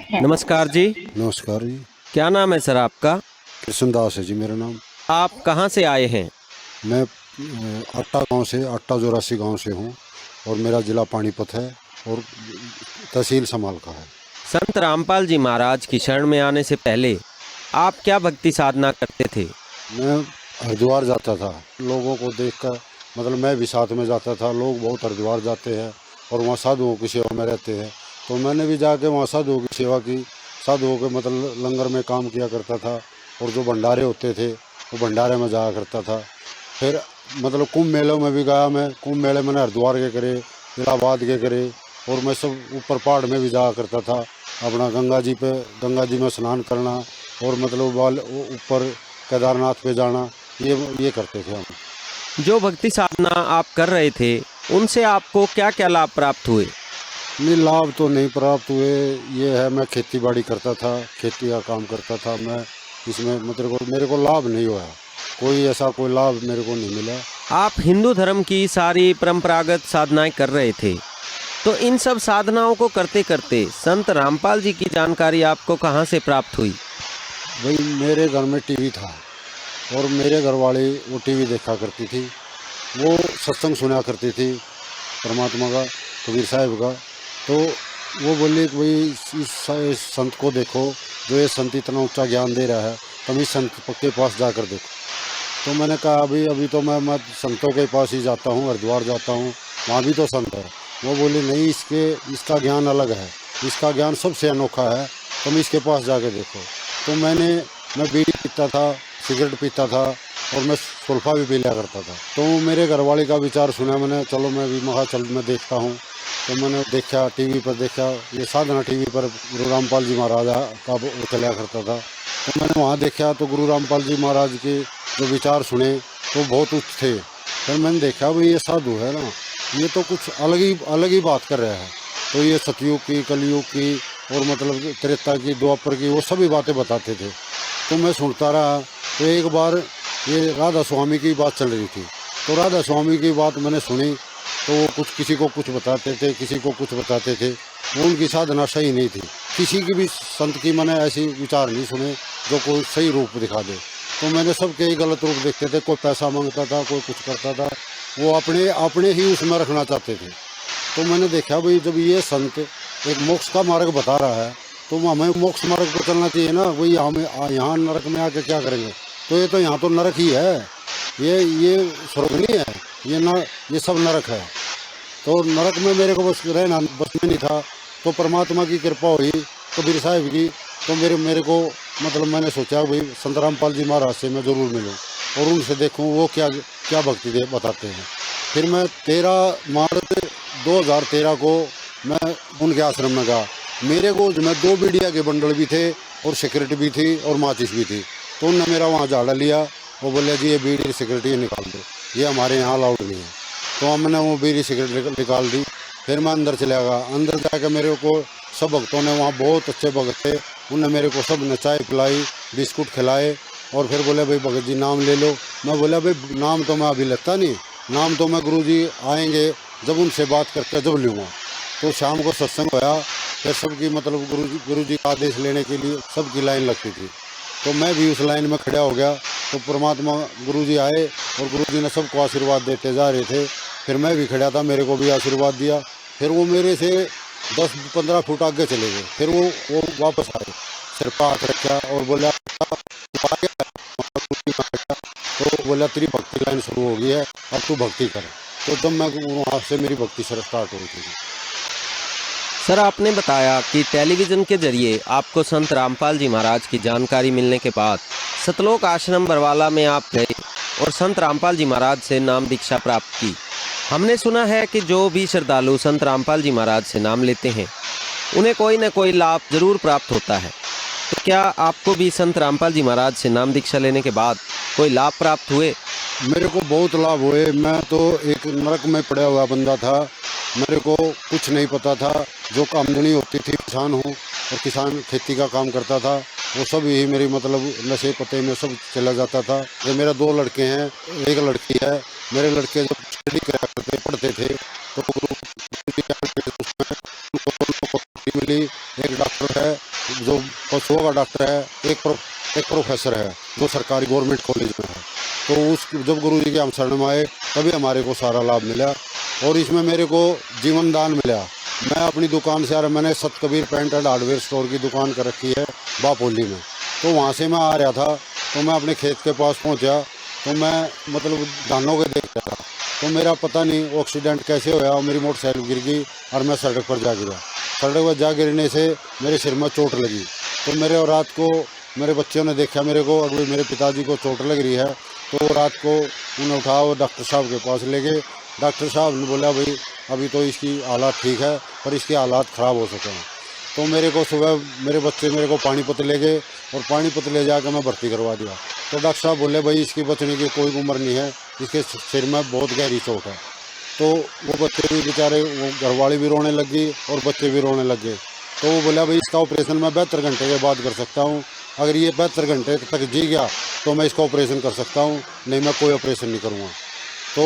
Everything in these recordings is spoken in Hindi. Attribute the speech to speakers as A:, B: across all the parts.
A: हैं।
B: नमस्कार जी।
C: नमस्कार जी।
B: क्या नाम है सर आपका?
C: कृष्णदास है जी मेरा नाम।
B: आप कहाँ से आए हैं?
C: मैं अट्टा गांव से, अट्टा जोरासी गांव से हूँ और मेरा ज़िला पानीपत है और तहसील समाल का है।
B: संत रामपाल जी महाराज की शरण में आने से पहले आप क्या भक्ति साधना करते थे?
C: मैं हरिद्वार जाता था, लोगों को देखकर मतलब मैं भी साथ में जाता था। लोग बहुत हरिद्वार जाते हैं और वहाँ साधुओं की सेवा में रहते हैं, तो मैंने भी जाके वहाँ साधुओं की सेवा की। साधुओं के मतलब लंगर में काम किया करता था और जो भंडारे होते थे वो भंडारे में जाया करता था। फिर मतलब कुंभ मेलों में भी गया मैं। कुंभ मेले मैंने हरिद्वार के करे, इलाहाबाद के करे और मैं सब ऊपर पहाड़ में भी जाया करता था। अपना गंगा जी में स्नान करना और मतलब वाल ऊपर केदारनाथ पे जाना, ये करते थे हम।
B: जो भक्ति साधना आप कर रहे थे उनसे आपको क्या क्या लाभ प्राप्त हुए?
C: नहीं, लाभ तो नहीं प्राप्त हुए। ये है, मैं खेती बाड़ी करता था, खेती का काम करता था मैं। इसमें मतलब मेरे को लाभ नहीं हुआ, कोई ऐसा कोई लाभ मेरे को नहीं मिला।
B: आप हिंदू धर्म की सारी परंपरागत साधनाएं कर रहे थे, तो इन सब साधनाओं को करते करते संत रामपाल जी की जानकारी आपको कहाँ से प्राप्त हुई?
C: भाई मेरे घर में टीवी था और मेरे घर वाले वो टीवी देखा करती थी, वो सत्संग सुना करती थी परमात्मा का, कबीर साहब का। तो वो बोली कि भाई इस संत को देखो, जो ये संत इतना ऊंचा ज्ञान दे रहा है, तुम इस संत के पास जाकर देखो। तो मैंने कहा अभी तो मैं संतों के पास ही जाता हूँ, हरिद्वार जाता हूँ, वहाँ भी तो संत है। वो बोली नहीं, इसका ज्ञान अलग है, इसका ज्ञान सबसे अनोखा है, तुम इसके पास जाके देखो। तो मैं बीड़ी पीता था, सिगरेट पीता था और मैं सुल्फा भी पी लिया करता था। तो मेरे घरवाले का विचार सुना मैंने, चलो मैं भी महा चल मैं देखता हूँ। तो मैंने देखा, टीवी पर देखा, ये साधना टीवी पर गुरु रामपाल जी महाराज का वो चला करता था। तो मैंने वहाँ देखा तो गुरु रामपाल जी महाराज के जो विचार सुने तो बहुत उच्च थे। फिर मैंने देखा भाई ये साधु है ना, ये तो कुछ अलग ही बात कर रहा है। तो ये सतयुग की, कलयुग की और मतलब त्रेता की, द्वापर की, वो सभी बातें बताते थे। तो मैं सुनता रहा। तो एक बार ये राधा स्वामी की बात चल रही थी, तो राधा स्वामी की बात मैंने सुनी। तो वो कुछ किसी को कुछ बताते थे, किसी को कुछ बताते थे। वो उनकी साधना सही नहीं थी। किसी की भी संत की मैंने ऐसी विचार नहीं सुने जो कोई सही रूप दिखा दे। तो मैंने सबके ही गलत रूप देखते थे। कोई पैसा मांगता था, कोई कुछ करता था, वो अपने ही उसमें रखना चाहते थे। तो मैंने देखा भाई जब ये संत एक मोक्ष का मार्ग बता रहा है तो हमें मोक्ष मार्ग पर चलना चाहिए ना। वही हमें यहाँ नरक में आके क्या करेंगे? तो यहाँ तो नरक ही है, ये स्वर्ग नहीं है, ये सब नरक है। तो नरक में मेरे को बस रहना बस में नहीं था। तो परमात्मा की कृपा हुई कबीर साहब की। तो मेरे को मतलब मैंने सोचा भाई संत रामपाल जी महाराज से मैं ज़रूर मिलूँ और उनसे देखूँ वो क्या क्या भक्ति बताते हैं। फिर मैं 13 मार्च 2013 को मैं उनके आश्रम में गया। मेरे को मैं 2 बीड़िया के बंडल भी थे और सिगरेट भी थी और माचिस भी थी। तो उनने मेरा वहाँ झाड़ा लिया। वो बोले जी ये बीड़ी सिगरेट ये निकाल दो, ये हमारे यहाँ अलाउड नहीं है। तो हमने वो बीड़ी सिगरेट निकाल दी। फिर मैं अंदर चला गया। अंदर जाकर मेरे को सब भक्तों ने, वहाँ बहुत अच्छे भगत थे, उन्होंने मेरे को सब ने चाय पिलाई, बिस्कुट खिलाए और फिर बोले भाई भगत जी नाम ले लो। मैं बोला भाई नाम तो मैं अभी लेता नहीं, नाम तो मैं गुरुजी आएंगे जब उनसे बात करके जब लूँगा। तो शाम को सत्संग होया। फिर सबकी मतलब गुरुजी का आदेश लेने के लिए सबकी लाइन लगती थी। तो मैं भी उस लाइन में खड़ा हो गया। तो परमात्मा गुरुजी आए और गुरुजी ने सबको आशीर्वाद देते जा रहे थे। फिर मैं भी खड़ा था, मेरे को भी आशीर्वाद दिया। फिर वो मेरे से 10-15 फुट आगे चले गए। फिर वो वापस आए, सिर पर हाथ रखा और बोला तू आ गया? तो बोला तेरी भक्ति लाइन शुरू हो गई है, अब तू भक्ति कर। तो जब मैं वहाँ से मेरी भक्ति स्टार्ट हुई थी।
B: सर आपने बताया कि टेलीविज़न के जरिए आपको संत रामपाल जी महाराज की जानकारी मिलने के बाद सतलोक आश्रम बरवाला में आप गए और संत रामपाल जी महाराज से नाम दीक्षा प्राप्त की। हमने सुना है कि जो भी श्रद्धालु संत रामपाल जी महाराज से नाम लेते हैं उन्हें कोई न कोई लाभ जरूर प्राप्त होता है। तो क्या आपको भी संत रामपाल जी महाराज से नाम दीक्षा लेने के बाद कोई लाभ प्राप्त हुए?
C: मेरे को बहुत लाभ हुए। मैं तो एक नरक में पड़ा हुआ बंदा था, मेरे को कुछ नहीं पता था। जो आमदनी होती थी, किसान हूँ और किसान खेती का काम करता था, वो सब यही मेरी मतलब नशे पते में सब चला जाता था। ये मेरा 2 लड़के हैं, एक लड़की है। मेरे लड़के जब स्टडी करा करते पढ़ते थे तो उसमें उनको दोनों को नौकरी मिली। एक डॉक्टर है जो पशुओं का डॉक्टर है, एक प्रोफेसर है जो सरकारी गवर्नमेंट कॉलेज में है। तो उस जब गुरु जी के हम शरण में आए तभी हमारे को सारा लाभ मिला और इसमें मेरे को जीवन दान मिला। मैं अपनी दुकान से मैंने सतकबीर पेंट एंड हार्डवेयर स्टोर की दुकान कर रखी है बापोली में। तो वहाँ से मैं आ रहा था तो मैं अपने खेत के पास पहुँचा तो मैं मतलब धानों के देख रहा था तो मेरा पता नहीं एक्सीडेंट कैसे होया, मेरी मोटरसाइकिल गिर गई और मैं सड़क पर जा गिरा। सड़क पर जा गिरने से मेरे सिर में चोट लगी। तो मेरे रात को मेरे बच्चों ने देखा मेरे को, अगर मेरे पिताजी को चोट लग रही है तो रात को उन्हें उठा वो डॉक्टर साहब के पास ले गए। डॉक्टर साहब ने बोला भाई अभी तो इसकी हालात ठीक है पर इसके हालात ख़राब हो सके हैं। तो मेरे को सुबह मेरे बच्चे मेरे को पानीपत ले गए और पानीपत ले जाकर मैं भर्ती करवा दिया। तो डॉक्टर साहब बोले भाई इसकी बचने की कोई उम्र नहीं है, इसके सिर में बहुत गहरी चोट है। तो वो बच्चे भी बेचारे, वो घरवाली भी रोने लग गई और बच्चे भी रोने लग गए। तो वो बोला भाई इसका ऑपरेशन मैं 72 घंटे के बाद कर सकता हूँ, अगर ये 72 घंटे तक जी गया तो मैं इसका ऑपरेशन कर सकता हूँ, नहीं मैं कोई ऑपरेशन नहीं करूँगा। तो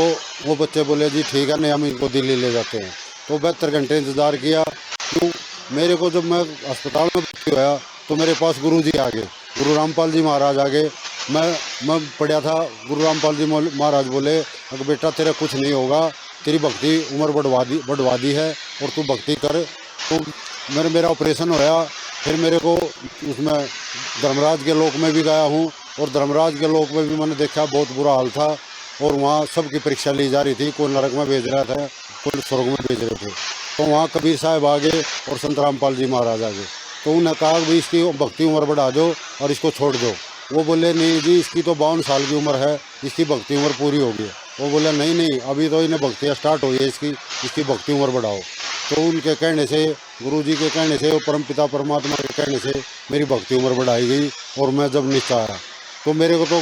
C: वो बच्चे बोले जी ठीक है, नहीं हम इनको दिल्ली ले जाते हैं। तो 72 घंटे इंतज़ार किया। क्यों मेरे को जब मैं अस्पताल में भर्ती हुआ तो मेरे पास गुरु जी आ गए, गुरु रामपाल जी महाराज आ गए। मैं पढ़ा था, गुरु रामपाल जी महाराज बोले अगर बेटा तेरा कुछ नहीं होगा, तेरी भक्ति उम्र बढ़वा दी है और तू भक्ति कर। तो मेरा ऑपरेशन होया। फिर मेरे को उसमें धर्मराज के लोक में भी गया हूँ और धर्मराज के लोक में भी मैंने देखा बहुत बुरा हाल था और वहाँ सबकी परीक्षा ली जा रही थी, कोई नरक में भेज रहा था, कोई स्वर्ग में भेज रहे थे। तो वहाँ कबीर साहब आ गए और संत रामपाल जी महाराज आ गए। तो उन्होंने कहा भाई इसकी भक्ति उम्र बढ़ा दो और इसको छोड़ दो। वो बोले नहीं जी इसकी तो 52 साल की उम्र है, इसकी भक्ति उम्र पूरी होगी। वो बोले नहीं अभी तो इन्हें भक्तियाँ स्टार्ट हुई है, इसकी भक्ति उम्र बढ़ाओ। तो उनके कहने से, गुरु जी के कहने से और परमपिता परमात्मा के कहने से मेरी भक्ति उम्र बढ़ाई गई और मैं जब नीचे आया तो मेरे को तो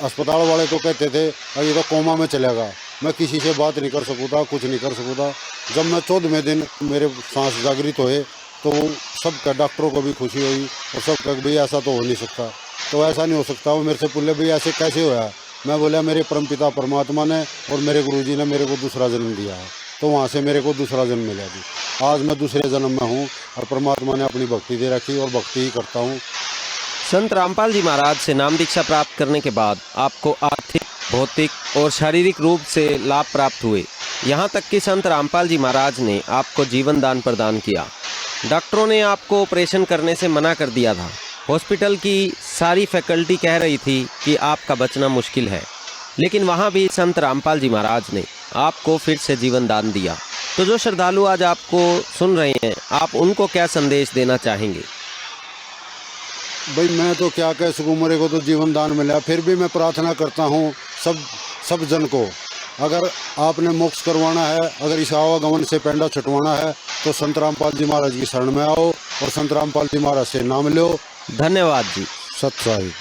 C: अस्पताल वाले तो कहते थे अभी तो कोमा में चलेगा, मैं किसी से बात नहीं कर सकूँ था, कुछ नहीं कर सकूँ था। जब मैं 14वें दिन मेरे सांस जागृत हुए तो सबका डॉक्टरों को भी खुशी हुई और सब कह भाई ऐसा तो हो नहीं सकता, तो ऐसा नहीं हो सकता। वो मेरे से बोले भाई ऐसे कैसे होया? मैं बोला मेरे परमपिता परमात्मा ने और मेरे गुरुजी ने मेरे को दूसरा जन्म दिया है, तो वहाँ से मेरे को दूसरा जन्म मिला जी। आज मैं दूसरे जन्म में हूँ और परमात्मा ने अपनी भक्ति दे रखी और भक्ति ही करता हूँ।
B: संत रामपाल जी महाराज से नाम दीक्षा प्राप्त करने के बाद आपको आर्थिक, भौतिक और शारीरिक रूप से लाभ प्राप्त हुए। यहाँ तक कि संत रामपाल जी महाराज ने आपको जीवन दान प्रदान किया। डॉक्टरों ने आपको ऑपरेशन करने से मना कर दिया था। हॉस्पिटल की सारी फैकल्टी कह रही थी कि आपका बचना मुश्किल है, लेकिन वहाँ भी संत रामपाल जी महाराज ने आपको फिर से जीवन दान दिया। तो जो श्रद्धालु आज आपको सुन रहे हैं, आप उनको क्या संदेश देना चाहेंगे?
C: भाई मैं तो क्या कह सकूँ, मेरे को तो जीवन दान मिला। फिर भी मैं प्रार्थना करता हूँ सब जन को, अगर आपने मोक्ष करवाना है, अगर इस आवागमन से पेंडा छुटवाना है तो संत रामपाल जी महाराज की शरण में आओ और संत रामपाल जी महाराज से नाम लो।
B: धन्यवाद जी।
C: सत साई।